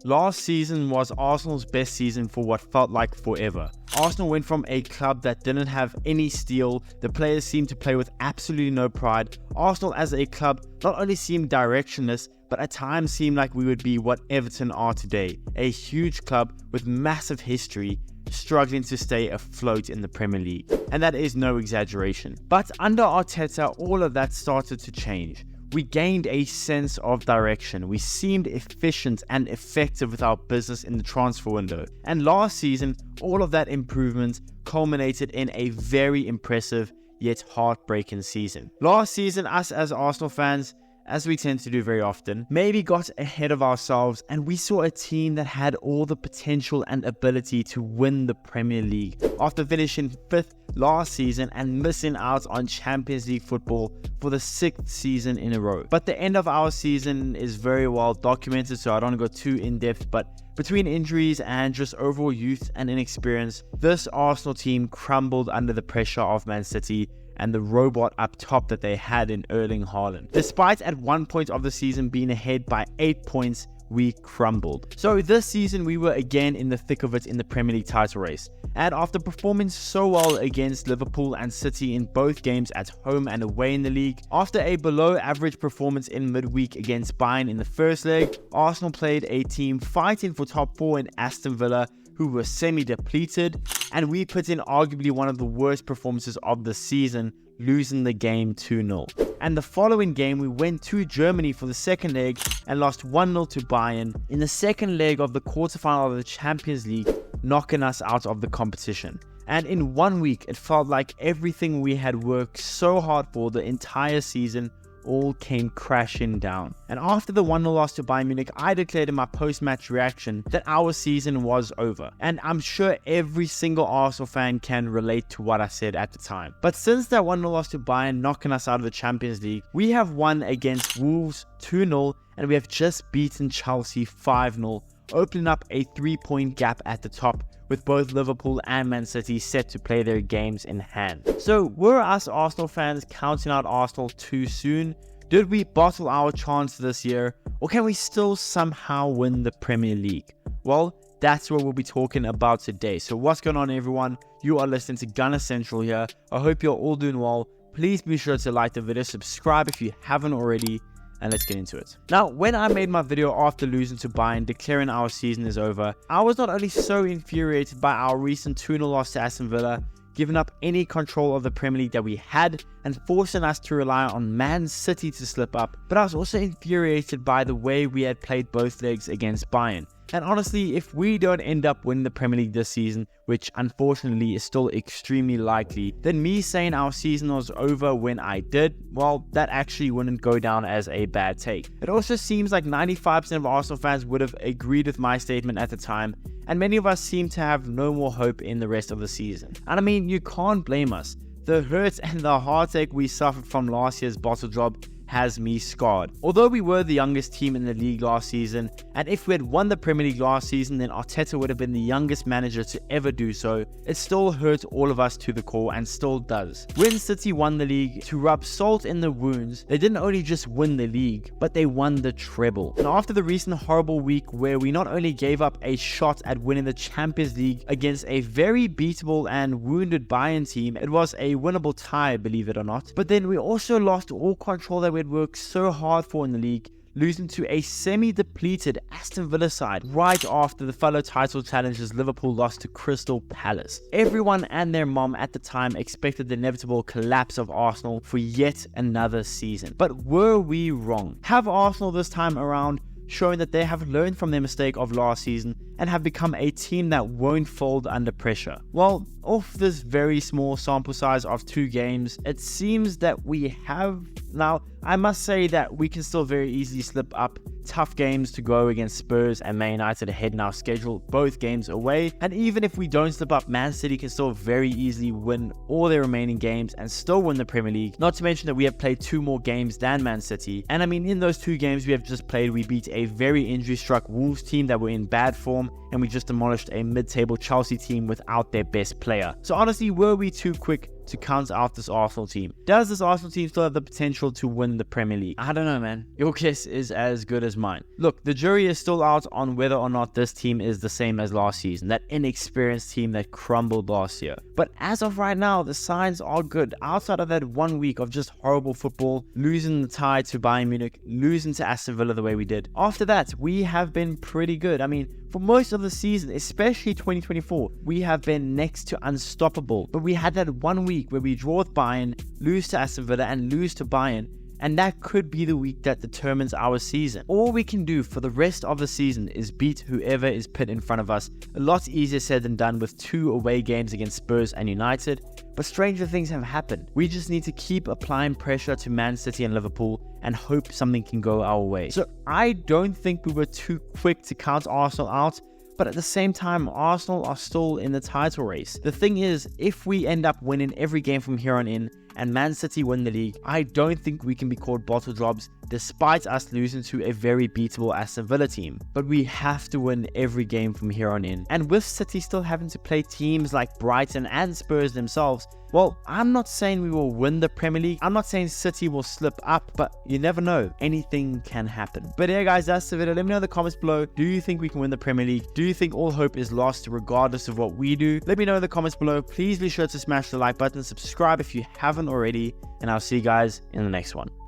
Last season was Arsenal's best season for what felt like forever. Arsenal went from a club that didn't have any steel, the players seemed to play with absolutely no pride. Arsenal as a club not only seemed directionless, but at times seemed like we would be what Everton are today, a huge club with massive history, struggling to stay afloat in the Premier League. And that is no exaggeration. But under Arteta, all of that started to change. We gained a sense of direction. We seemed efficient and effective with our business in the transfer window. And last season, all of that improvement culminated in a very impressive yet heartbreaking season. Last season, us as Arsenal fans, as we tend to do very often, maybe got ahead of ourselves, and we saw a team that had all the potential and ability to win the Premier League after finishing 5th last season and missing out on Champions League football for the 6th season in a row. But the end of our season is very well documented, so I don't go too in depth, but between injuries and just overall youth and inexperience, this Arsenal team crumbled under the pressure of Man City and the robot up top that they had in Erling Haaland. Despite at one point of the season being ahead by 8 points, we crumbled. So this season we were again in the thick of it in the Premier League title race. And after performing so well against Liverpool and City in both games at home and away in the league, after a below average performance in midweek against Bayern in the first leg, Arsenal played a team fighting for top 4 in Aston Villa, who were semi-depleted, and we put in arguably one of the worst performances of the season, losing the game 2-0. And the following game we went to Germany for the second leg and lost 1-0 to Bayern in the second leg of the quarterfinal of the Champions League, knocking us out of the competition. And in 1 week it felt like everything we had worked so hard for the entire season all came crashing down. And after the 1-0 loss to Bayern Munich, I declared in my post-match reaction that our season was over. And I'm sure every single Arsenal fan can relate to what I said at the time. But since that 1-0 loss to Bayern knocking us out of the Champions League, we have won against Wolves 2-0 and we have just beaten Chelsea 5-0, opening up a 3-point gap at the top, with both Liverpool and Man City set to play their games in hand. So were us Arsenal fans counting out Arsenal too soon? Did we bottle our chance this year? Or can we still somehow win the Premier League? Well, that's what we'll be talking about today. So what's going on, everyone? You are listening to Gunner Central here. I hope you're all doing well. Please be sure to like the video, subscribe if you haven't already, and let's get into it. Now, when I made my video after losing to Bayern, declaring our season is over, I was not only so infuriated by our recent 2-0 loss to Aston Villa, giving up any control of the Premier League that we had and forcing us to rely on Man City to slip up, but I was also infuriated by the way we had played both legs against Bayern. And honestly, if we don't end up winning the Premier League this season, which unfortunately is still extremely likely, then me saying our season was over when I did, well, that actually wouldn't go down as a bad take. It also seems like 95% of Arsenal fans would have agreed with my statement at the time, and many of us seem to have no more hope in the rest of the season. And I mean, you can't blame us. The hurt and the heartache we suffered from last year's bottle job has me scarred. Although we were the youngest team in the league last season, and if we had won the Premier League last season, then Arteta would have been the youngest manager to ever do so, it still hurt all of us to the core and still does. When City won the league, to rub salt in the wounds, they didn't only just win the league, but they won the treble. And after the recent horrible week where we not only gave up a shot at winning the Champions League against a very beatable and wounded Bayern team, it was a winnable tie, believe it or not, but then we also lost all control that we had worked so hard for in the league, losing to a semi-depleted Aston Villa side right after the fellow title challengers Liverpool lost to Crystal Palace. Everyone and their mom at the time expected the inevitable collapse of Arsenal for yet another season. But were we wrong? Have Arsenal this time around showing that they have learned from their mistake of last season and have become a team that won't fold under pressure? Well, off this very small sample size of 2 games, it seems that we have. Now, I must say that we can still very easily slip up. Tough games to go against Spurs and Man United ahead in our schedule, both games away. And even if we don't slip up, Man City can still very easily win all their remaining games and still win the Premier League. Not to mention that we have played 2 more games than Man City. And I mean, in those 2 games we have just played, we beat a very injury-struck Wolves team that were in bad form, and we just demolished a mid-table Chelsea team without their best player. So honestly, were we too quick to count out this Arsenal team. Does this Arsenal team still have the potential to win the Premier League? I don't know, man. Your guess is as good as mine. Look, the jury is still out on whether or not this team is the same as last season, that inexperienced team that crumbled last year. But as of right now, the signs are good. Outside of that 1 week of just horrible football, losing the tie to Bayern Munich, losing to Aston Villa the way we did, after that, we have been pretty good. I mean, for most of the season, especially 2024, we have been next to unstoppable. But we had that 1 week where we draw with Bayern, lose to Aston Villa, and lose to Bayern. And that could be the week that determines our season. All we can do for the rest of the season is beat whoever is put in front of us. A lot easier said than done with 2 away games against Spurs and United. But stranger things have happened. We just need to keep applying pressure to Man City and Liverpool and hope something can go our way. So I don't think we were too quick to count Arsenal out. But at the same time, Arsenal are still in the title race. The thing is, if we end up winning every game from here on in and Man City win the league, I don't think we can be called bottle jobs despite us losing to a very beatable Aston Villa team. But we have to win every game from here on in. And with City still having to play teams like Brighton and Spurs themselves, well, I'm not saying we will win the Premier League. I'm not saying City will slip up, but you never know. Anything can happen. But yeah, guys, that's the video. Let me know in the comments below. Do you think we can win the Premier League? Do you think all hope is lost regardless of what we do? Let me know in the comments below. Please be sure to smash the like button, subscribe if you haven't already, and I'll see you guys in the next one.